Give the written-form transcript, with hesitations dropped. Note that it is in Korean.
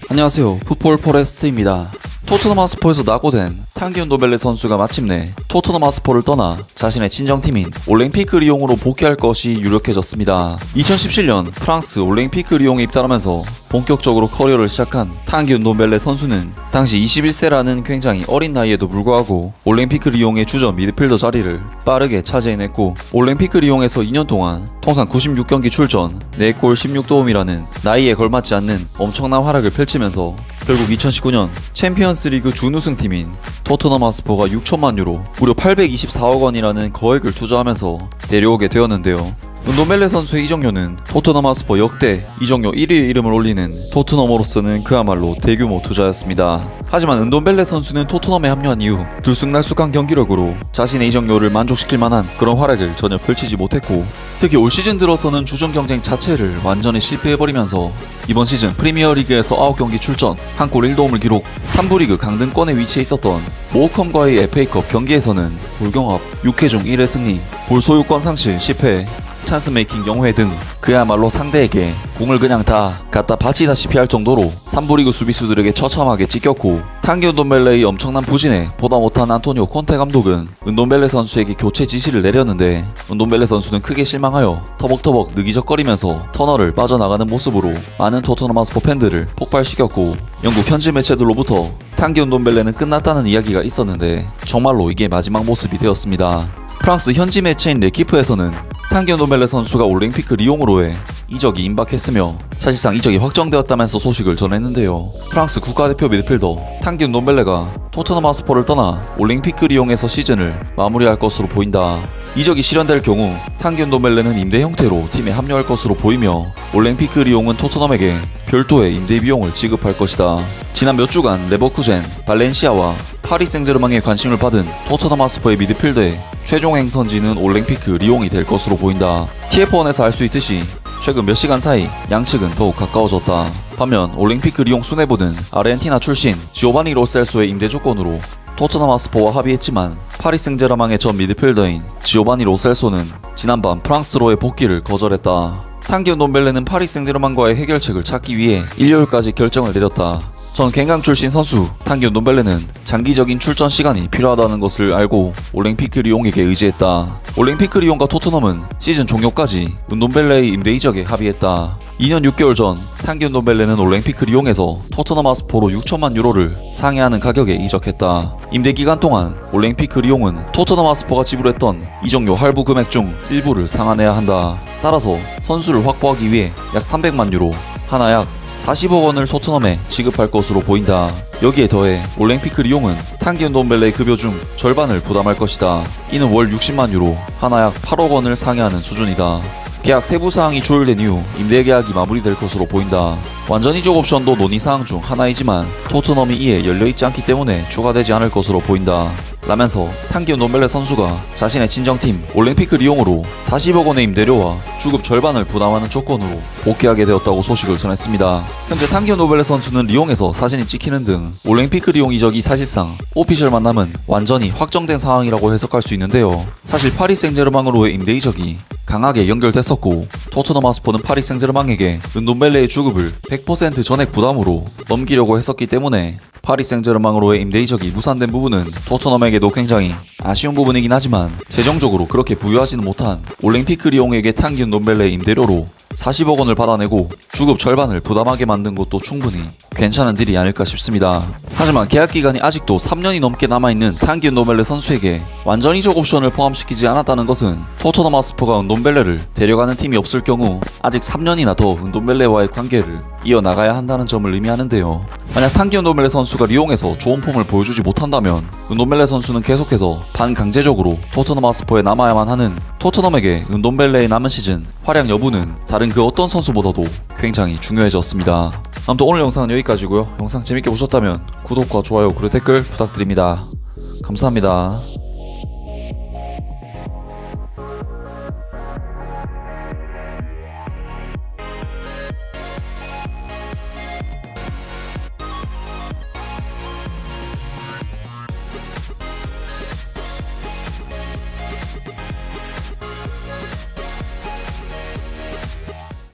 안녕하세요, 풋볼 포레스트입니다. 토트넘 하스퍼에서 낙오된 탕기훈 노벨레 선수가 마침내 토트넘 하스퍼를 떠나 자신의 친정팀인 올랭피크 리옹으로 복귀할 것이 유력해졌습니다. 2017년 프랑스 올랭피크 리옹에 입단하면서 본격적으로 커리어를 시작한 탕기훈 노벨레 선수는 당시 21세라는 굉장히 어린 나이에도 불구하고 올랭피크 리옹의 주전 미드필더 자리를 빠르게 차지해냈고, 올랭피크 리옹에서 2년 동안 통산 96경기 출전 4골 16도움이라는 나이에 걸맞지 않는 엄청난 활약을 펼치면서 결국 2019년 챔피언스리그 준우승팀인 토트넘 하스퍼가 6천만 유로, 무려 824억 원이라는 거액을 투자하면서 데려오게 되었는데요. 은돔벨레 선수의 이적료는 토트넘 하스퍼 역대 이적료 1위의 이름을 올리는 토트넘으로서는 그야말로 대규모 투자였습니다. 하지만 은돔벨레 선수는 토트넘에 합류한 이후 들쑥날쑥한 경기력으로 자신의 이적료를 만족시킬 만한 그런 활약을 전혀 펼치지 못했고, 특히 올 시즌 들어서는 주전 경쟁 자체를 완전히 실패해버리면서 이번 시즌 프리미어리그에서 9경기 출전 1골 1도움을 기록, 3부 리그 강등권에 위치해 있었던 모어컴과의 FA컵 경기에서는 볼경합 6회 중 1회 승리, 볼 소유권 상실 10회, 찬스 메이킹 0회 등 그야말로 상대에게 공을 그냥 다 갖다 바치다시피 할 정도로 3부 리그 수비수들에게 처참하게 찢겼고, 탕기훈 돈벨레의 엄청난 부진에 보다 못한 안토니오 콘테 감독은 은돔벨레 선수에게 교체 지시를 내렸는데, 은돔벨레 선수는 크게 실망하여 터벅터벅 느기적거리면서 터널을 빠져나가는 모습으로 많은 토트넘 하스퍼 팬들을 폭발시켰고, 영국 현지 매체들로부터 탕기훈 돈벨레는 끝났다는 이야기가 있었는데 정말로 이게 마지막 모습이 되었습니다. 프랑스 현지 매체인 레키프에서는 탕기훈 노벨레 선수가 올랭피크 리옹으로의 이적이 임박했으며 사실상 이적이 확정되었다면서 소식을 전했는데요. 프랑스 국가대표 미드필더 탕기훈 노벨레가 토트넘 하스퍼를 떠나 올랭피크 리옹에서 시즌을 마무리할 것으로 보인다. 이적이 실현될 경우 탕기훈 노벨레는 임대 형태로 팀에 합류할 것으로 보이며, 올랭피크 리옹은 토트넘에게 별도의 임대 비용을 지급할 것이다. 지난 몇 주간 레버쿠젠, 발렌시아와 파리 생제르맹에 관심을 받은 토트넘 하스퍼의 미드필더의 최종 행선지는 올랭피크 리옹이 될 것으로 보인다. TF1에서 알 수 있듯이 최근 몇 시간 사이 양측은 더욱 가까워졌다. 반면 올랭피크 리옹 수뇌부는 아르헨티나 출신 지오바니 로셀소의 임대 조건으로 토트넘 하스퍼와 합의했지만 파리 생제르맹의 전 미드필더인 지오바니 로셀소는 지난밤 프랑스로의 복귀를 거절했다. 탕기훈 돈벨레는 파리 생제르맹과의 해결책을 찾기 위해 일요일까지 결정을 내렸다. 전 갱강 출신 선수 탕기훈 돈벨레는 장기적인 출전 시간이 필요하다는 것을 알고 올랭피크 리옹에게 의지했다. 올랭피크 리옹과 토트넘은 시즌 종료까지 은돔벨레의 임대 이적에 합의했다. 2년 6개월 전 탕기훈 돈벨레는 올랭피크 리옹에서 토트넘 하스퍼로 6천만 유로를 상회하는 가격에 이적했다. 임대 기간 동안 올랭피크 리옹은 토트넘 하스퍼가 지불했던 이적료 할부 금액 중 일부를 상환해야 한다. 따라서 선수를 확보하기 위해 약 300만 유로, 하나 약 40억 원을 토트넘에 지급할 것으로 보인다. 여기에 더해 올랭피크 리옹은 탕기훈 돈벨레의 급여 중 절반을 부담할 것이다. 이는 월 60만 유로, 하나 약 8억 원을 상회하는 수준이다. 계약 세부 사항이 조율된 이후 임대 계약이 마무리될 것으로 보인다. 완전 이적 옵션도 논의 사항 중 하나이지만 토트넘이 이에 열려있지 않기 때문에 추가되지 않을 것으로 보인다. 라면서 탕기훈 돈벨레 선수가 자신의 친정팀 올랭피크 리옹으로 40억 원의 임대료와 주급 절반을 부담하는 조건으로 복귀하게 되었다고 소식을 전했습니다. 현재 탕기훈 노벨레 선수는 리옹에서 사진이 찍히는 등 올랭피크 리옹 이적이 사실상 오피셜 만남은 완전히 확정된 상황이라고 해석할 수 있는데요. 사실 파리 생제르맹으로의 임대 이적이 강하게 연결됐었고, 토트넘 하스퍼는 파리 생제르맹에게 은돔벨레의 주급을 100% 전액 부담으로 넘기려고 했었기 때문에 파리 생제르맹으로의 임대 이적이 무산된 부분은 토트넘에게도 굉장히 아쉬운 부분이긴 하지만, 재정적으로 그렇게 부유하지는 못한 올랭피크 리옹에게 탕기훈 돈벨레의 임대료로 40억 원을 받아내고 주급 절반을 부담하게 만든 것도 충분히 괜찮은 딜이 아닐까 싶습니다. 하지만 계약 기간이 아직도 3년이 넘게 남아있는 탕기훈 돈벨레 선수에게 완전 이적 옵션을 포함시키지 않았다는 것은 토트넘 하스퍼가 은돔벨레를 데려가는 팀이 없을 경우 아직 3년이나 더 은돔벨레와의 관계를 이어나가야 한다는 점을 의미하는데요. 만약 탕기훈 돈벨레 선수가 리옹에서 좋은 폼을 보여주지 못한다면 은돔벨레 선수는 계속해서 반강제적으로 토트넘 하스퍼에 남아야만 하는, 토트넘에게 은돔벨레의 남은 시즌 활약 여부는 다른 그 어떤 선수보다도 굉장히 중요해졌습니다. 아무튼 오늘 영상은 여기까지고요. 영상 재밌게 보셨다면 구독과 좋아요 그리고 댓글 부탁드립니다. 감사합니다.